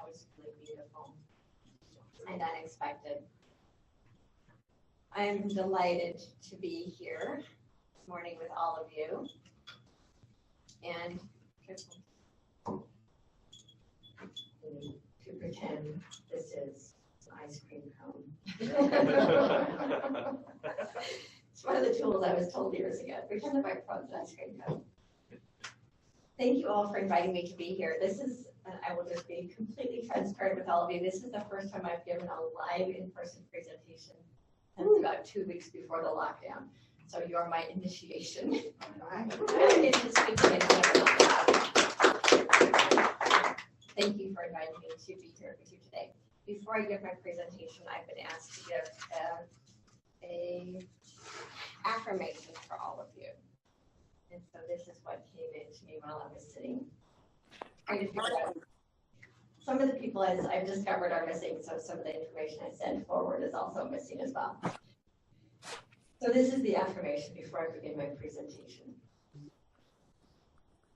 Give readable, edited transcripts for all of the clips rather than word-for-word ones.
always really beautiful and unexpected. I'm delighted to be here this morning with all of you. And to pretend this is an ice cream cone. It's one of the tools I was told years ago. Pretend the microphone's an ice cream cone. Thank you all for inviting me to be here. This is, I will just be completely transparent with all of you. This is the first time I've given a live in-person presentation since about 2 weeks before the lockdown. So you're my initiation. Into speaking in front of you. Thank you for inviting me to be here with you today. Before I give my presentation, I've been asked to give a affirmation for all of you. And so this is what came into me while I was sitting. Trying to figure out. Some of the people, as I've discovered, are missing, so some of the information I sent forward is also missing as well. So this is the affirmation before I begin my presentation.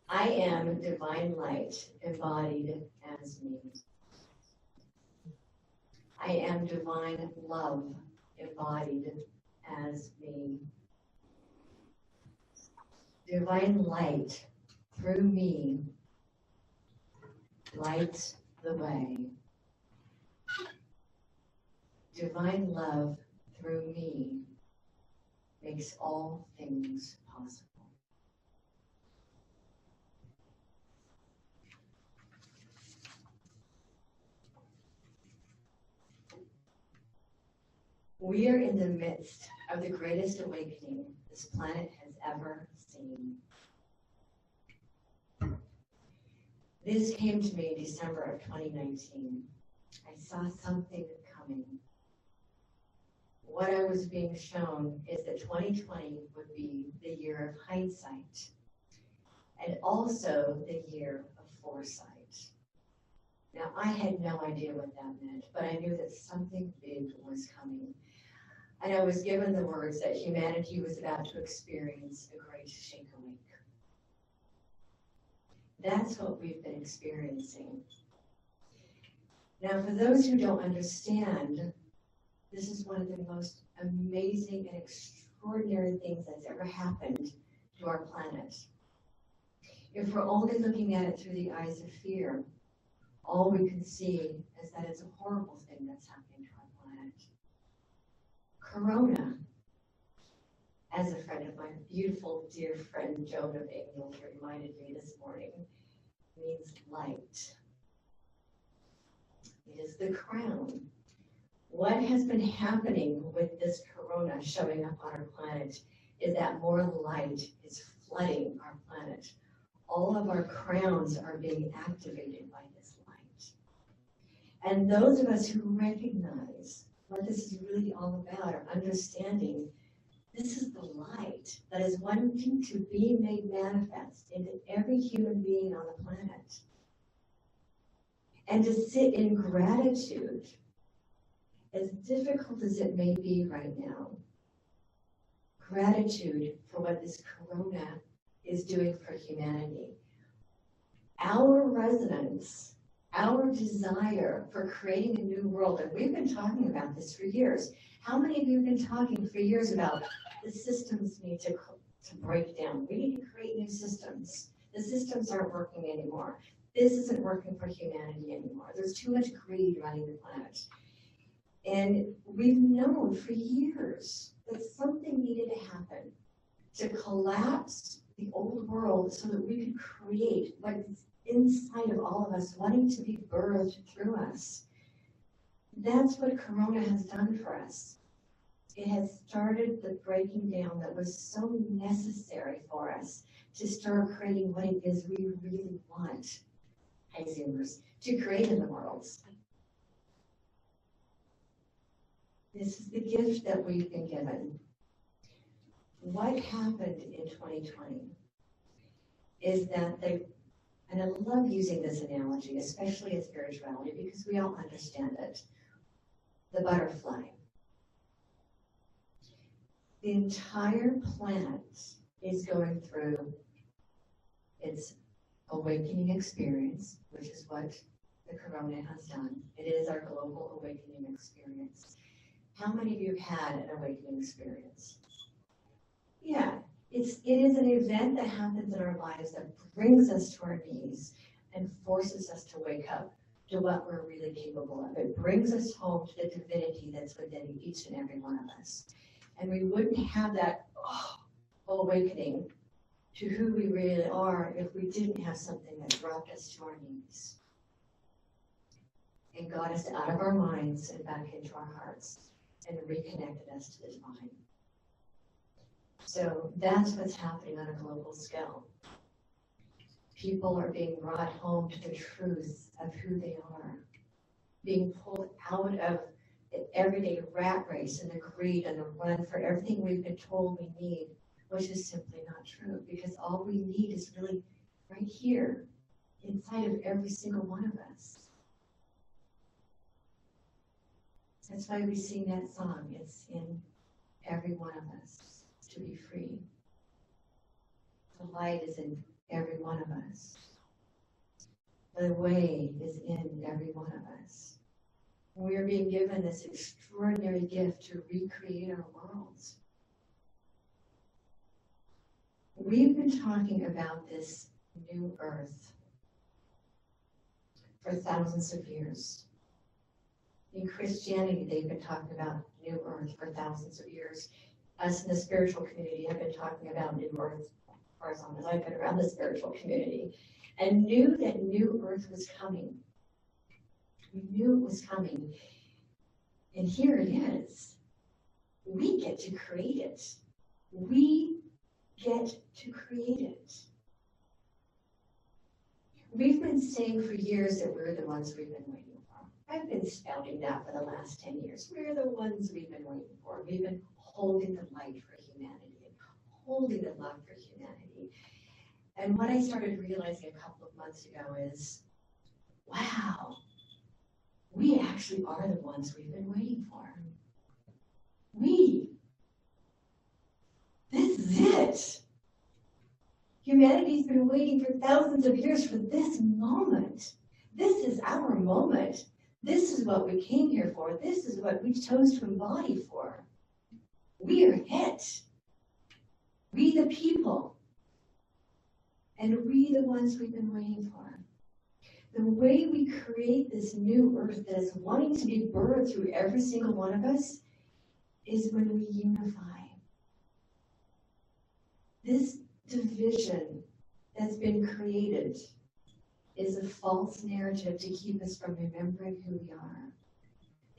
I am divine light embodied as me. I am divine love embodied as me. Divine light through me lights the way. Divine love through me makes all things possible. We are in the midst of the greatest awakening this planet has ever seen. This came to me in December of 2019. I saw something coming. What I was being shown is that 2020 would be the year of hindsight and also the year of foresight. Now, I had no idea what that meant, but I knew that something big was coming. And I was given the words that humanity was about to experience a great shake awake. That's what we've been experiencing. Now, for those who don't understand, this is one of the most amazing and extraordinary things that's ever happened to our planet. If we're only looking at it through the eyes of fear, all we can see is that it's a horrible thing that's happening to our planet. Corona, as a friend of mine, beautiful, dear friend Joan of England reminded me this morning, means light. It is the crown. What has been happening with this corona showing up on our planet is that more light is flooding our planet. All of our crowns are being activated by this light. And those of us who recognize what this is really all about are understanding this is the light that is wanting to be made manifest into every human being on the planet. And to sit in gratitude, as difficult as it may be right now, gratitude for what this corona is doing for humanity. Our resonance, our desire for creating a new world, and we've been talking about this for years. How many of you have been talking for years about the systems need to break down? We need to create new systems. The systems aren't working anymore. This isn't working for humanity anymore. There's too much greed running the planet. And we've known for years that something needed to happen to collapse the old world so that we could create what's inside of all of us, wanting to be birthed through us. That's what Corona has done for us. It has started the breaking down that was so necessary for us to start creating what it is we really want, hi Zoomers, to create in the world. This is the gift that we've been given. What happened in 2020 is that and I love using this analogy, especially in spirituality, because we all understand it. The butterfly. The entire planet is going through its awakening experience, which is what the corona has done. It is our global awakening experience. How many of you have had an awakening experience? Yeah, it is an event that happens in our lives that brings us to our knees and forces us to wake up to what we're really capable of. It brings us home to the divinity that's within each and every one of us. And we wouldn't have that awakening to who we really are if we didn't have something that dropped us to our knees and got us out of our minds and back into our hearts and reconnected us to the divine. So that's what's happening on a global scale. People are being brought home to the truth of who they are, being pulled out of the everyday rat race and the greed and the run for everything we've been told we need, which is simply not true, because all we need is really right here, inside of every single one of us. That's why we sing that song. It's in every one of us to be free. The light is in every one of us. The way is in every one of us. We are being given this extraordinary gift to recreate our worlds. We've been talking about this new earth for thousands of years. In Christianity, they've been talking about new earth for thousands of years. Us in the spiritual community have been talking about new earth for as long as I've been around the spiritual community, and knew that new earth was coming. We knew it was coming. And here it is. We get to create it. We get to create it. We've been saying for years that we're the ones we've been waiting for. I've been spouting that for the last 10 years. We're the ones we've been waiting for. We've been holding the light for humanity and holding the love for humanity. And what I started realizing a couple of months ago is, wow, we actually are the ones we've been waiting for. This is it. Humanity's been waiting for thousands of years for this moment. This is our moment. This is what we came here for. This is what we chose to embody for. We are it. We the people. And we the ones we've been waiting for. The way we create this new earth that is wanting to be birthed through every single one of us is when we unify. This division that's been created is a false narrative to keep us from remembering who we are.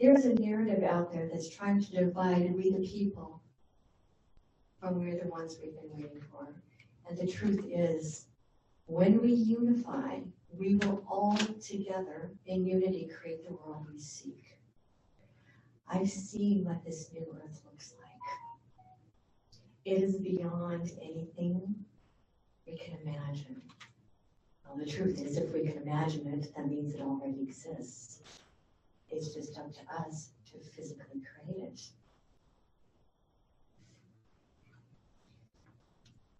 There's a narrative out there that's trying to divide we the people from we're the ones we've been waiting for. And the truth is, when we unify, we will all together in unity create the world we seek. I've seen what this new earth looks like. It is beyond anything we can imagine. Well, the truth is, if we can imagine it, that means it already exists. It's just up to us to physically create it.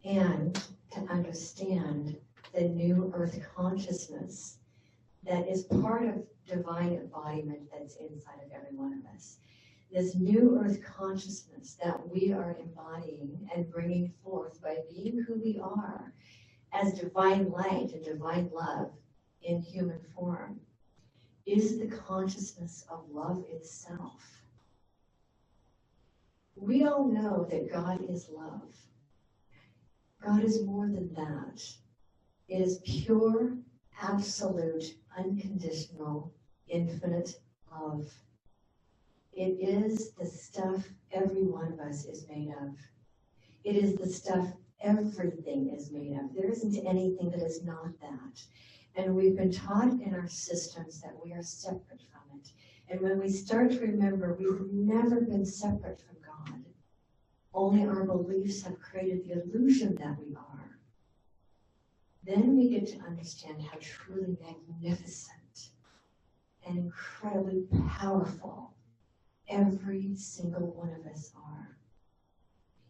And to understand the new earth consciousness that is part of divine embodiment that's inside of every one of us. This new earth consciousness that we are embodying and bringing forth by being who we are as divine light and divine love in human form is the consciousness of love itself. We all know that God is love. God is more than that. It is pure, absolute, unconditional, infinite love. It is the stuff every one of us is made of. It is the stuff everything is made of. There isn't anything that is not that. And we've been taught in our systems that we are separate from it. And when we start to remember we've never been separate from God, only our beliefs have created the illusion that we are, then we get to understand how truly magnificent and incredibly powerful every single one of us are.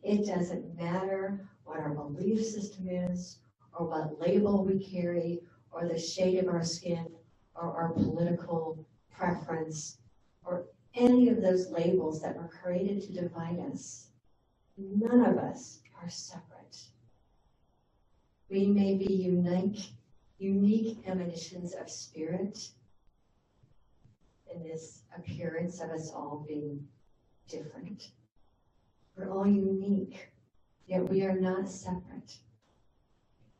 It doesn't matter what our belief system is, or what label we carry, or the shade of our skin, or our political preference or any of those labels that were created to divide us. None of us are separate. We may be unique emanations of spirit in this appearance of us all being different. We're all unique, yet we are not separate.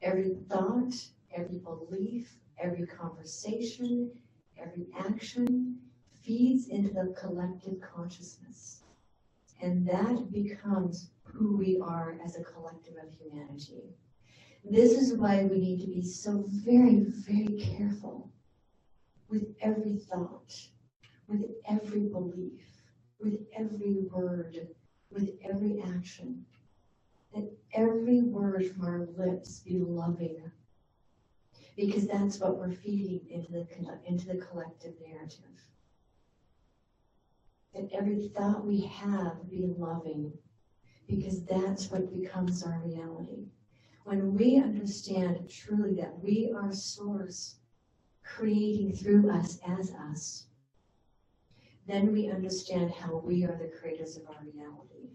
Every thought, every belief, every conversation, every action feeds into the collective consciousness. And that becomes who we are as a collective of humanity. This is why we need to be so very, very careful with every thought, with every belief, with every word, with every action. That every word from our lips be loving, because that's what we're feeding into the collective narrative. That every thought we have be loving, because that's what becomes our reality. When we understand truly that we are source creating through us as us, then we understand how we are the creators of our reality.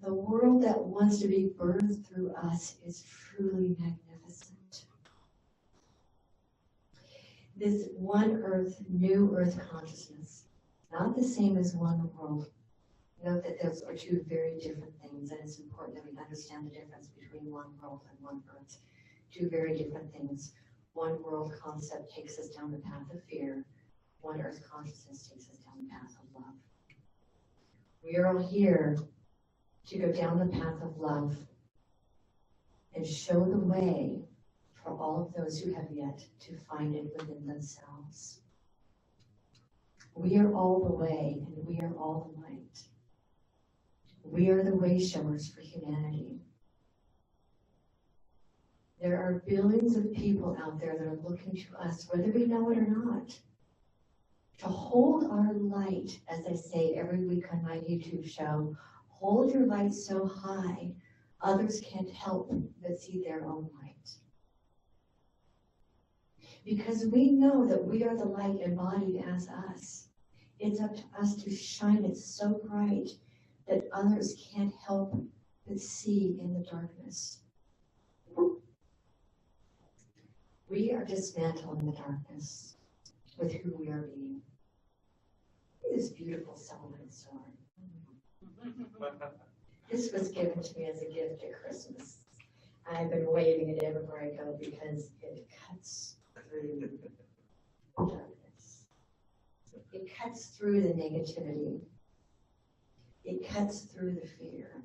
The world that wants to be birthed through us is truly magnificent. This one earth, new earth consciousness, not the same as one world. Note that those are two very different things, and it's important that we understand the difference between one world and one earth. Two very different things. One world concept takes us down the path of fear. One earth consciousness takes us down the path of love. We are all here to go down the path of love and show the way for all of those who have yet to find it within themselves. We are all the way, and we are all the light. We are the way showers for humanity. There are billions of people out there that are looking to us, whether we know it or not, to hold our light, as I say every week on my YouTube show. Hold your light so high, others can't help but see their own light. Because we know that we are the light embodied as us. It's up to us to shine it so bright that others can't help but see in the darkness. We are dismantling the darkness with who we are being. This beautiful celebrated sword. This was given to me as a gift at Christmas. I've been waving it everywhere I go because it cuts through the darkness. It cuts through the negativity. It cuts through the fear.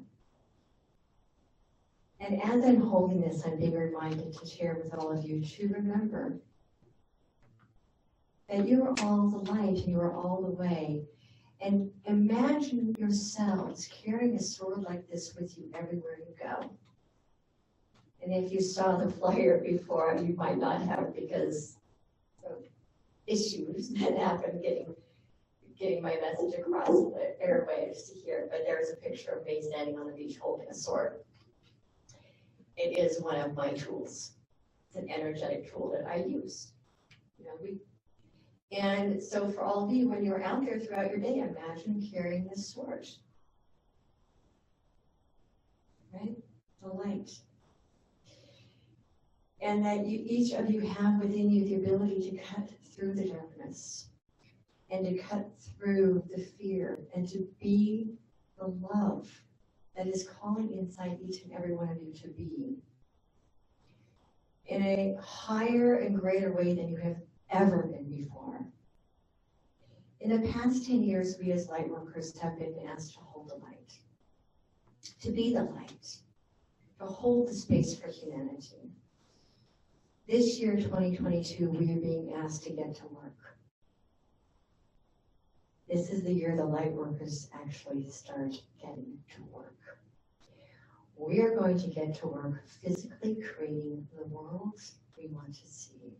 And as I'm holding this, I'm being reminded to share with all of you to remember that you are all the light and you are all the way. And imagine yourselves carrying a sword like this with you everywhere you go. And if you saw the flyer before, you might not have, because of issues that happen getting my message across the airwaves to hear. But there's a picture of me standing on the beach holding a sword. It is one of my tools. It's an energetic tool that I use. And so for all of you, when you're out there throughout your day, imagine carrying this sword. Right? The light. And that each of you have within you the ability to cut through the darkness and to cut through the fear and to be the love that is calling inside each and every one of you to be in a higher and greater way than you have ever been before. In the past 10 years, we as light workers have been asked to hold the light, to be the light, to hold the space for humanity. This year, 2022, we are being asked to get to work. This is the year the light workers actually start getting to work. We are going to get to work physically creating the world we want to see.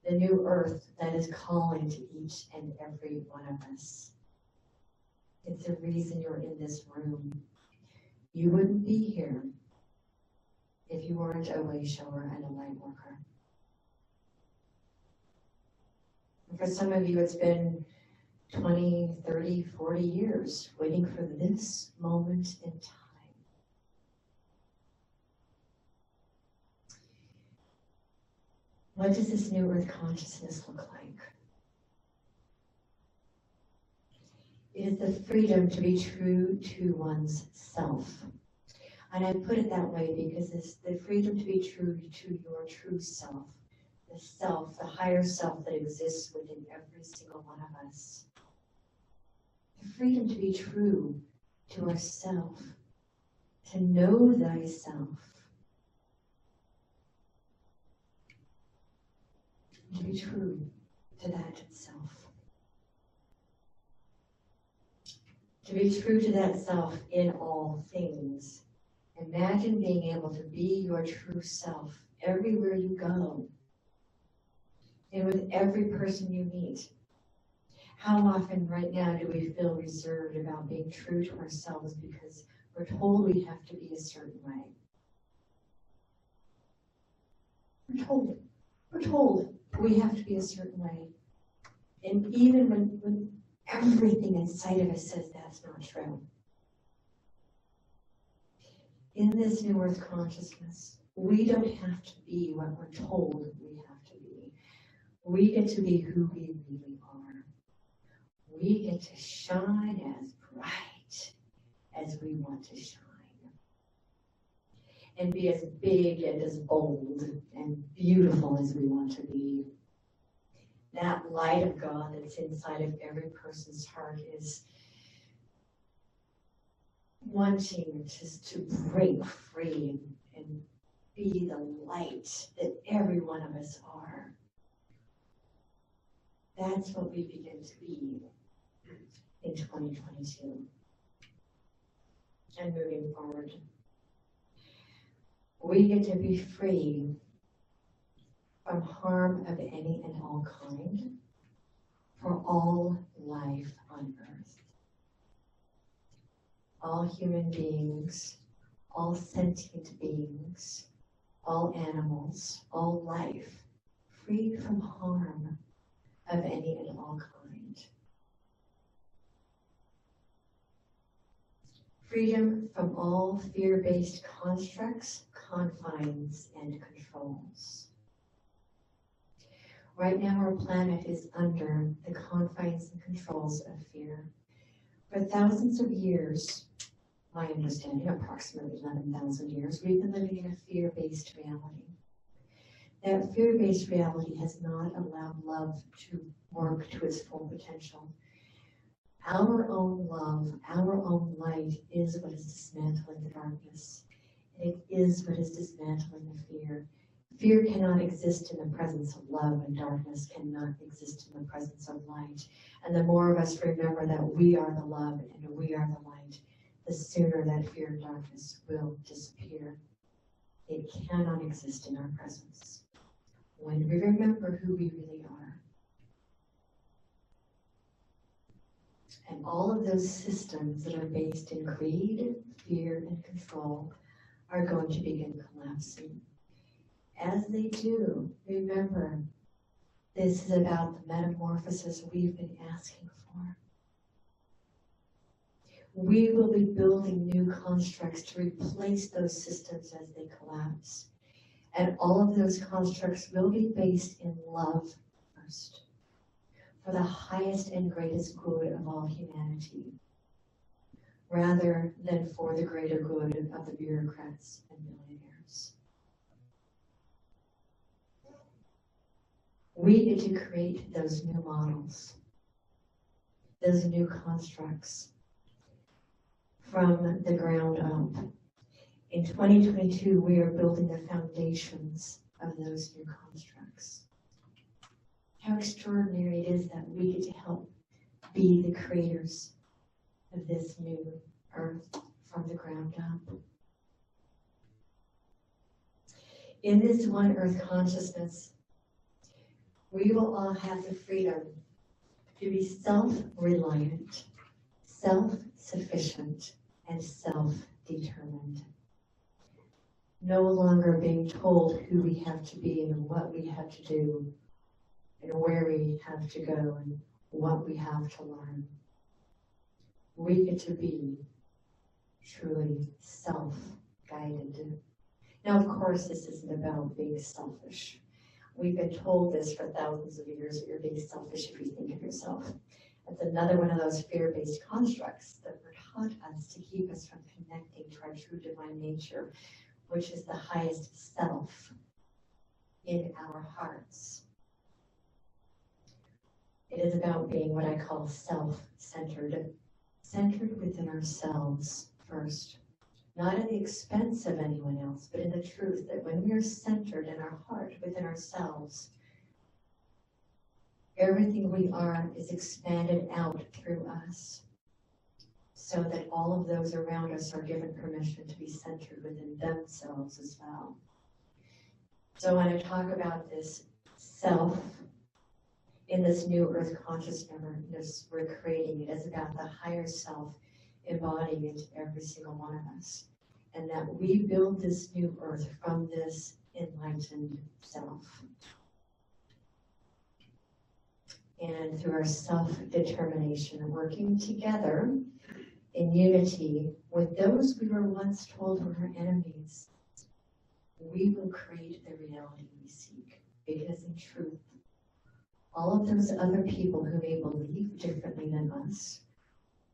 The new earth that is calling to each and every one of us. It's the reason you're in this room. You wouldn't be here if you weren't a way shower and a light worker. For some of you, it's been 20, 30, 40 years waiting for this moment in time. What does this new earth consciousness look like? It is the freedom to be true to one's self. And I put it that way because it's the freedom to be true to your true self. The self, the higher self that exists within every single one of us. The freedom to be true to ourself, to know thyself, to be true to that self. To be true to that self in all things. Imagine being able to be your true self everywhere you go and with every person you meet. How often right now do we feel reserved about being true to ourselves because we're told we have to be a certain way? We're told we have to be a certain way. And even when everything inside of us says that's not true. In this new earth consciousness, we don't have to be what we're told we have to be. We get to be who we really are. We get to shine as bright as we want to shine. And be as big and as bold and beautiful as we want to be. That light of God that's inside of every person's heart is wanting to break free and be the light that every one of us are. That's what we begin to be in 2022 and moving forward. We get to be free from harm of any and all kind for all life on earth. All human beings, all sentient beings, all animals, all life, free from harm of any and all kind. Freedom from all fear-based constructs, confines, and controls. Right now our planet is under the confines and controls of fear. For thousands of years, my understanding, approximately 11,000 years, we've been living in a fear-based reality. That fear-based reality has not allowed love to work to its full potential. Our own love, our own light is what is dismantling the darkness. It is what is dismantling the fear. Fear cannot exist in the presence of love, and darkness cannot exist in the presence of light. And the more of us remember that we are the love and we are the light, the sooner that fear and darkness will disappear. It cannot exist in our presence. When we remember who we really are. And all of those systems that are based in greed, fear, and control are going to begin collapsing. As they do, remember, this is about the metamorphosis we've been asking for. We will be building new constructs to replace those systems as they collapse. And all of those constructs will be based in love first, for the highest and greatest good of all humanity, rather than for the greater good of the bureaucrats and millionaires. We get to create those new models, those new constructs from the ground up. In 2022, we are building the foundations of those new constructs. How extraordinary it is that we get to help be the creators of this new earth from the ground up. In this one earth consciousness, we will all have the freedom to be self-reliant, self-sufficient, and self-determined. No longer being told who we have to be and what we have to do, and where we have to go and what we have to learn. We get to be truly self-guided. Now, of course, this isn't about being selfish. We've been told this for thousands of years, that you're being selfish if you think of yourself. It's another one of those fear-based constructs that were taught us to keep us from connecting to our true divine nature, which is the highest self in our hearts. It is about being what I call self-centered, centered within ourselves first, not at the expense of anyone else, but in the truth that when we are centered in our heart within ourselves, everything we are is expanded out through us, so that all of those around us are given permission to be centered within themselves as well. So when I talk about this self in this new earth consciousness we're creating, it is about the higher self embodying into every single one of us, and that we build this new earth from this enlightened self. And through our self-determination, working together in unity with those we were once told were our enemies, we will create the reality we seek. Because in truth, all of those other people who may believe differently than us,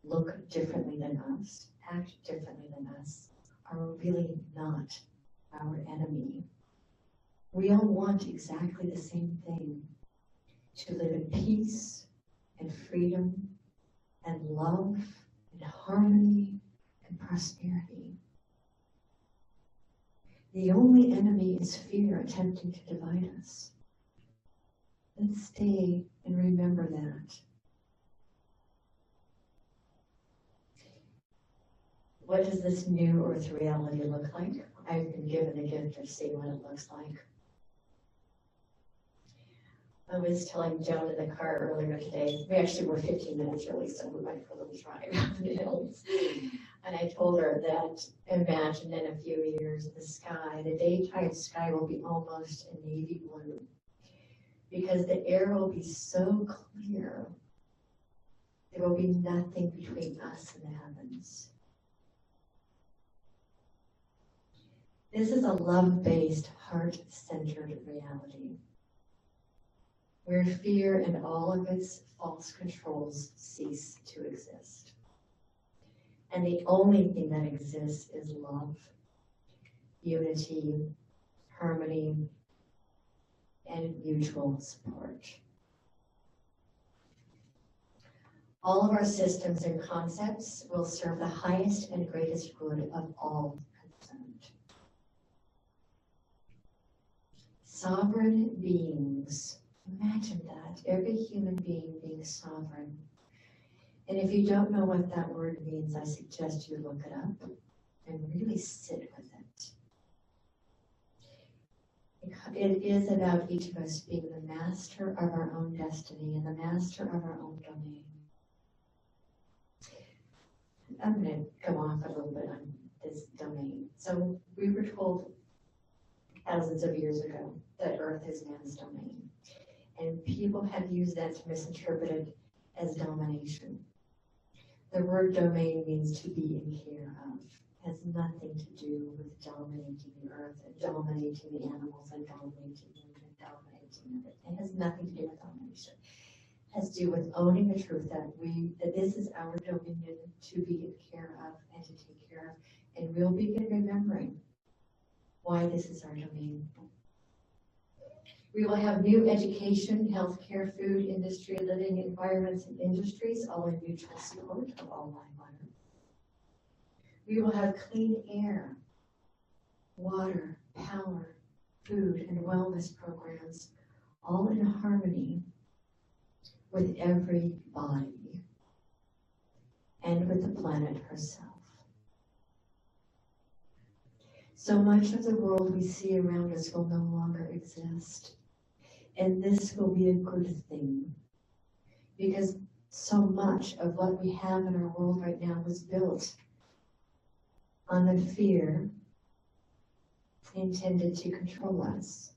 look differently than us, act differently than us, are really not our enemy. We all want exactly the same thing: to live in peace and freedom and love and harmony and prosperity. The only enemy is fear attempting to divide us. Let's stay and remember that. What does this new earth reality look like? I've been given the gift of seeing what it looks like. I was telling Joan in the car earlier today, we actually were 15 minutes early, so we went for a little drive up the hills. And I told her that imagine in a few years the sky, the daytime sky will be almost a navy blue, because the air will be so clear, there will be nothing between us and the heavens. This is a love-based, heart-centered reality, where fear and all of its false controls cease to exist. And the only thing that exists is love, unity, harmony, and mutual support. All of our systems and concepts will serve the highest and greatest good of all concerned. Sovereign beings. Imagine that, every human being being sovereign. And if you don't know what that word means, I suggest you look it up and really sit with it. It is about each of us being the master of our own destiny and the master of our own domain. I'm going to go off a little bit on this domain. So we were told thousands of years ago that Earth is man's domain. And people have used that to misinterpret it as domination. The word domain means to be in care of. It has nothing to do with dominating the earth, and dominating the animals, and dominating women, and dominating everything. It has nothing to do with domination. It has to do with owning the truth that this is our dominion to be in care of and to take care of. And we'll begin remembering why this is our domain. We will have new education, healthcare, food industry, living environments and industries, all in mutual support of all life on Earth. We will have clean air, water, power, food, and wellness programs, all in harmony with every body and with the planet herself. So much of the world we see around us will no longer exist. And this will be a good thing, because so much of what we have in our world right now was built on the fear intended to control us.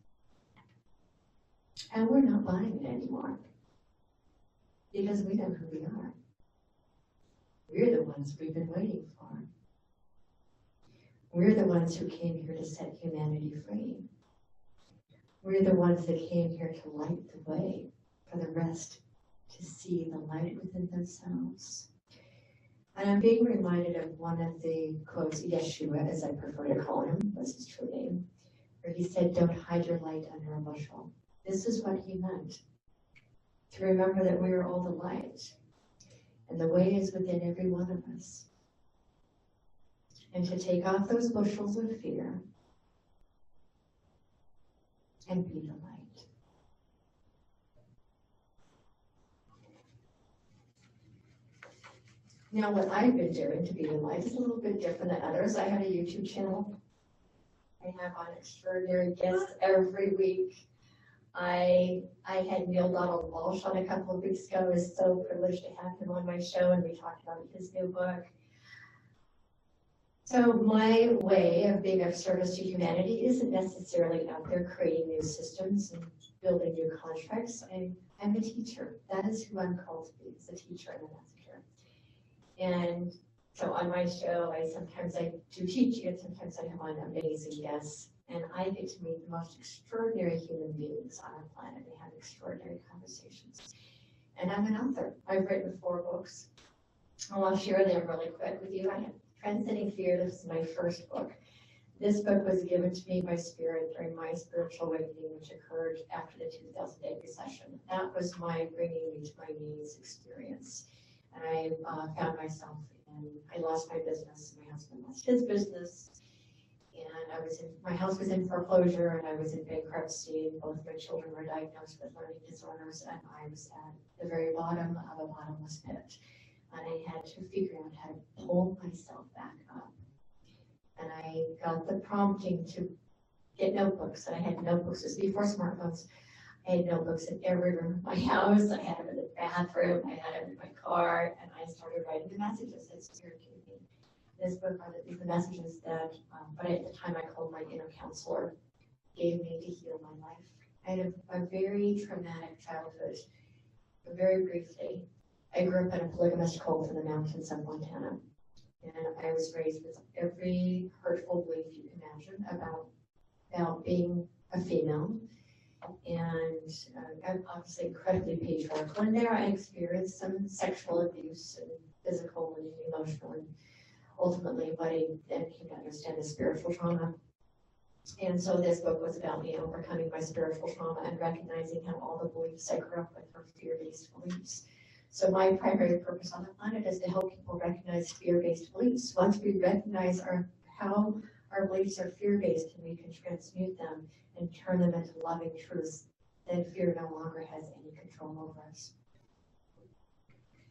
And we're not buying it anymore because we know who we are. We're the ones we've been waiting for. We're the ones who came here to set humanity free. We're the ones that came here to light the way for the rest to see the light within themselves. And I'm being reminded of one of the quotes, Yeshua, as I prefer to call him, was his true name, where he said, "Don't hide your light under a bushel." This is what he meant, to remember that we are all the light, and the way is within every one of us. And to take off those bushels of fear and be the light. Now, what I've been doing to be the light is a little bit different than others. I have a YouTube channel. I have on extraordinary guests every week. I had Neil Donald Walsh on a couple of weeks ago. I was so privileged to have him on my show, and we talked about his new book. So my way of being of service to humanity isn't necessarily out there creating new systems and building new contracts. I'm a teacher. That is who I'm called to be, as a teacher and a messenger. And so on my show, sometimes I do teaching, and sometimes I have on amazing guests. And I get to meet the most extraordinary human beings on our planet. They have extraordinary conversations. And I'm an author. I've written 4 books. I'll share them really quick with you. I have Transcending Fear. This is my first book. This book was given to me by Spirit during my spiritual awakening, which occurred after the 2008 recession. That was my bringing me to my knees experience. And I found myself I lost my business. My husband lost his business. And my house was in foreclosure, and I was in bankruptcy. Both my children were diagnosed with learning disorders, and I was at the very bottom of a bottomless pit. And I had to figure out how to pull myself back up. And I got the prompting to get notebooks, and I had notebooks. This was before smartphones. I had notebooks in every room of my house. I had them in the bathroom. I had them in my car, and I started writing the messages that Spirit gave me. This book are the messages that, but at the time I called my inner counselor, gave me to heal my life. I had a very traumatic childhood. Very briefly, I grew up in a polygamous cult in the mountains of Montana. And I was raised with every hurtful belief you can imagine about being a female. And I'm obviously incredibly patriarchal. And there I experienced some sexual abuse and physical and emotional, and ultimately what I then came to understand is spiritual trauma. And so this book was about me overcoming my spiritual trauma and recognizing how all the beliefs I grew up with were fear-based beliefs. So my primary purpose on the planet is to help people recognize fear-based beliefs. Once we recognize how our beliefs are fear-based and we can transmute them and turn them into loving truths, then fear no longer has any control over us.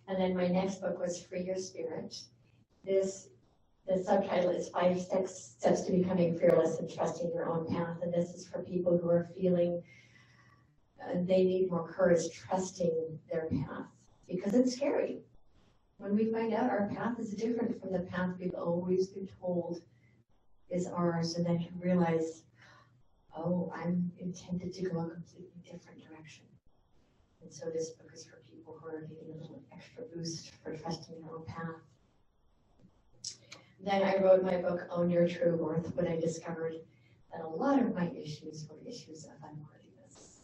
And then my next book was Free Your Spirit. The subtitle is 5 Steps to Becoming Fearless and Trusting Your Own Path. And this is for people who are feeling they need more courage trusting their path, because it's scary. When we find out our path is different from the path we've always been told is ours, and then to realize, oh, I'm intended to go a completely different direction. And so this book is for people who are needing a little extra boost for trusting their own path. Then I wrote my book, Own Your True Worth, when I discovered that a lot of my issues were issues of unworthiness.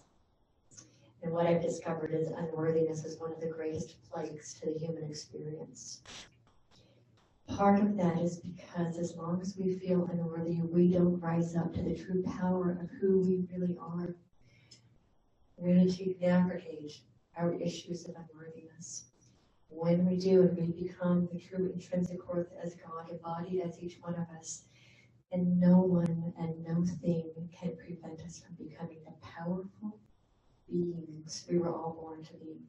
And what I've discovered is unworthiness is one of the greatest plagues to the human experience. Part of that is because as long as we feel unworthy, we don't rise up to the true power of who we really are. We need to navigate our issues of unworthiness. When we do, and we become the true intrinsic worth as God embodied as each one of us, and no one and no thing can prevent us from becoming the powerful beings we were all born to be.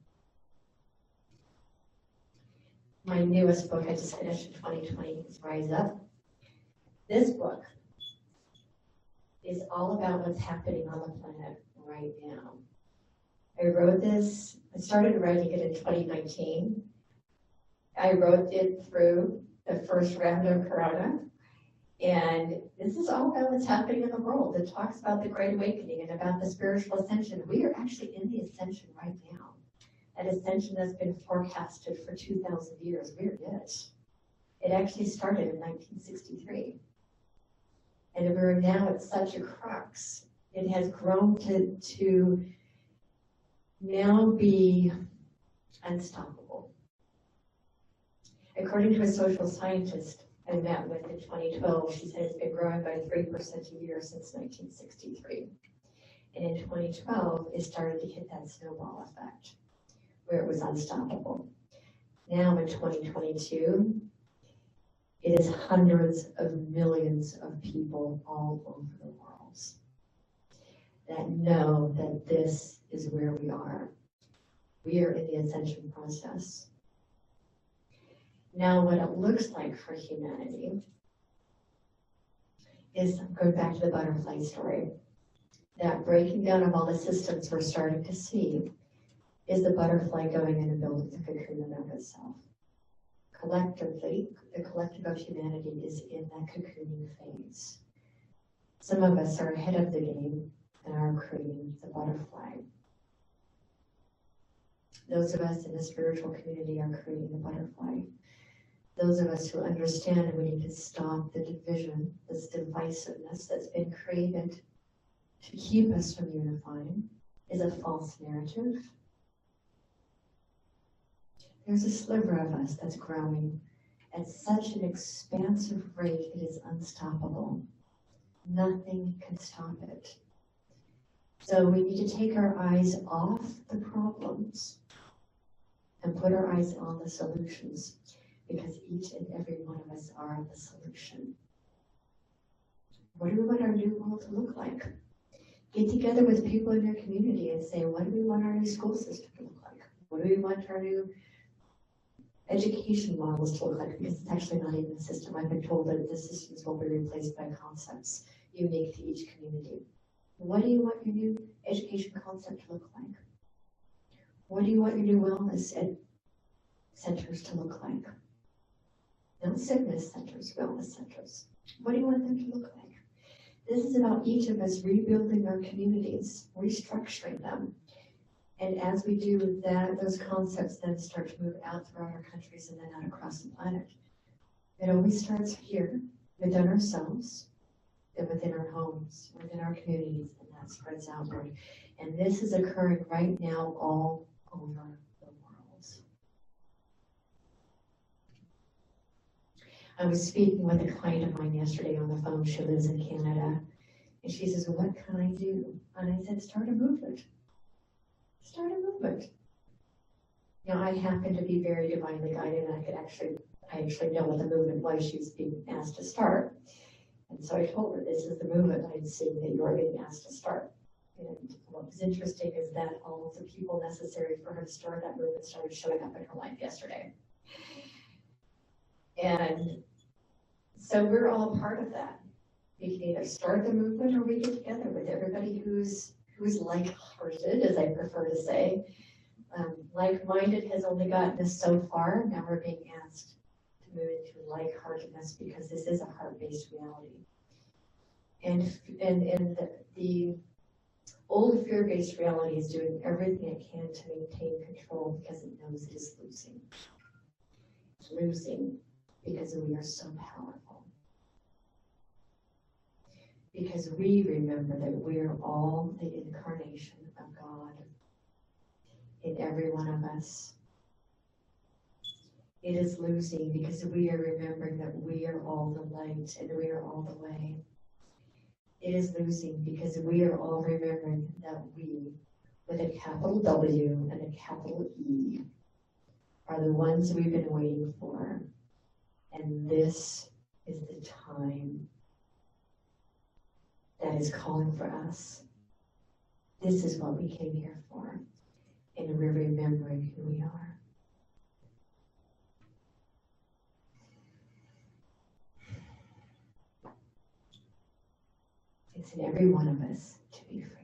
My newest book I just finished in 2020 is Rise Up. This book is all about what's happening on the planet right now. I started writing it in 2019. I wrote it through the first round of Corona, And this is all about what's happening in the world. It talks about the Great Awakening and about the spiritual ascension. We are actually in the ascension right now. An ascension that's been forecasted for 2,000 years. We're it. It actually started in 1963. And we're now at such a crux. It has grown to now be unstoppable. According to a social scientist I met with in 2012, she said it's been growing by 3% a year since 1963. And in 2012, it started to hit that snowball effect, where it was unstoppable. Now in 2022, it is hundreds of millions of people all over the world that know that this is where we are. We are in the ascension process. Now, what it looks like for humanity is, going back to the butterfly story, that breaking down of all the systems we're starting to see is the butterfly going in and building the cocoon around itself. Collectively, the collective of humanity is in that cocooning phase. Some of us are ahead of the game and are creating the butterfly. Those of us in the spiritual community are creating the butterfly. Those of us who understand we need to stop the division, this divisiveness that's been created to keep us from unifying, is a false narrative. There's a sliver of us that's growing at such an expansive rate, it is unstoppable. Nothing can stop it. So we need to take our eyes off the problems and put our eyes on the solutions, because each and every one of us are the solution. What do we want our new world to look like? Get together with people in your community and say, what do we want our new school system to look like? What do we want our new education models to look like? Because it's actually not even a system. I've been told that the systems will be replaced by concepts unique to each community. What do you want your new education concept to look like? What do you want your new wellness centers to look like? Not sickness centers, wellness centers. What do you want them to look like? This is about each of us rebuilding our communities, restructuring them. And as we do that, those concepts then start to move out throughout our countries and then out across the planet. It always starts here, within ourselves, and within our homes, within our communities, and that spreads outward. And this is occurring right now all over the world. I was speaking with a client of mine yesterday on the phone. She lives in Canada. And she says, well, what can I do? And I said, start a movement. Start a movement. Now, I happen to be very divinely guided, and I actually know what the movement was she was being asked to start. And so I told her, this is the movement I'm seeing that you're being asked to start. And what was interesting is that all of the people necessary for her to start that movement started showing up in her life yesterday. And so we're all part of that. We can either start the movement or we get together with everybody who's like-hearted, as I prefer to say. Like-minded has only gotten us so far. Now we're being asked to move into like-heartedness, because this is a heart-based reality. And the old fear-based reality is doing everything it can to maintain control, because it knows it is losing. It's losing because we are so powerful. Because we remember that we are all the incarnation of God in every one of us. It is losing because we are remembering that we are all the light and we are all the way. It is losing because we are all remembering that we, with a capital W and a capital E, are the ones we've been waiting for. And this is the time that is calling for us. This is what we came here for. And we're remembering who we are. It's in every one of us to be free.